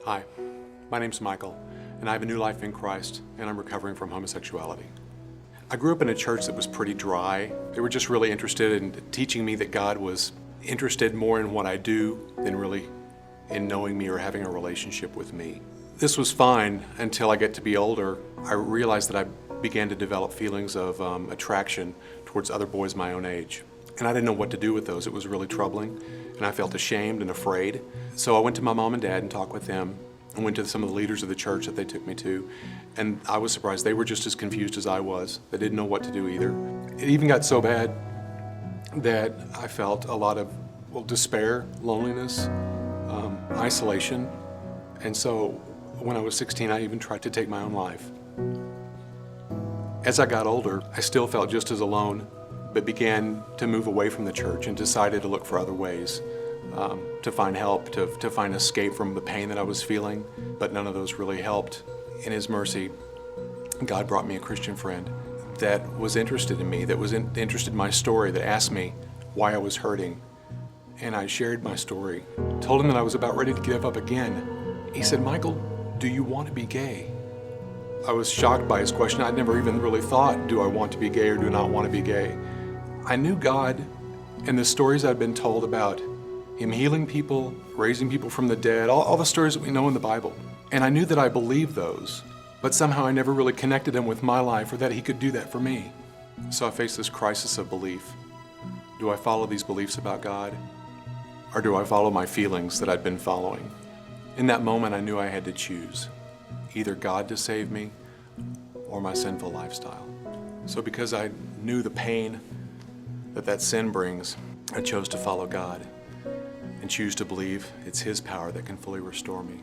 Hi, my name's Michael, and I have a new life in Christ, and I'm recovering from homosexuality. I grew up in a church that was pretty dry. They were just really interested in teaching me that God was interested more in what I do than really in knowing me or having a relationship with me. This was fine until I get to be older. I realized that I began to develop feelings of attraction towards other boys my own age. And I didn't know what to do with those. It was really troubling, and I felt ashamed and afraid. So I went to my mom and dad and talked with them, and went to some of the leaders of the church that they took me to, and I was surprised. They were just as confused as I was. They didn't know what to do either. It even got so bad that I felt a lot of despair, loneliness, isolation. And so when I was 16, I even tried to take my own life. As I got older, I still felt just as alone, but began to move away from the church and decided to look for other ways to find help, to find escape from the pain that I was feeling, but none of those really helped. In His mercy, God brought me a Christian friend that was interested in me, that was interested in my story, that asked me why I was hurting. And I shared my story, told him that I was about ready to give up again. He said, "Michael, do you want to be gay?" I was shocked by his question. I'd never even really thought, do I want to be gay or do not want to be gay? I knew God and the stories I'd been told about Him healing people, raising people from the dead, all the stories that we know in the Bible. And I knew that I believed those, but somehow I never really connected Him with my life or that He could do that for me. So I faced this crisis of belief. Do I follow these beliefs about God, or do I follow my feelings that I'd been following? In that moment, I knew I had to choose either God to save me or my sinful lifestyle. So because I knew the pain that sin brings, I chose to follow God and choose to believe it's His power that can fully restore me.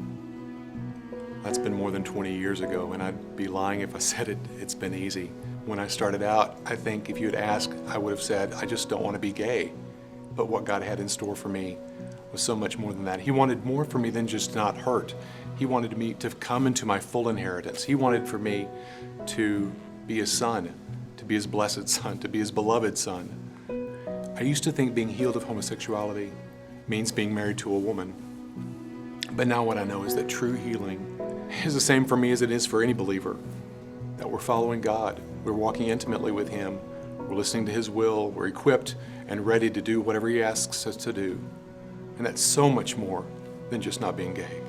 That's been more than 20 years ago, and I'd be lying if I said it's been easy. When I started out, I think if you had asked, I would have said, I just don't want to be gay. But what God had in store for me was so much more than that. He wanted more for me than just not hurt. He wanted me to come into my full inheritance. He wanted for me to be His son, to be His blessed son, to be His beloved son. I used to think being healed of homosexuality means being married to a woman. But now what I know is that true healing is the same for me as it is for any believer. That we're following God, we're walking intimately with Him, we're listening to His will, we're equipped and ready to do whatever He asks us to do. And that's so much more than just not being gay.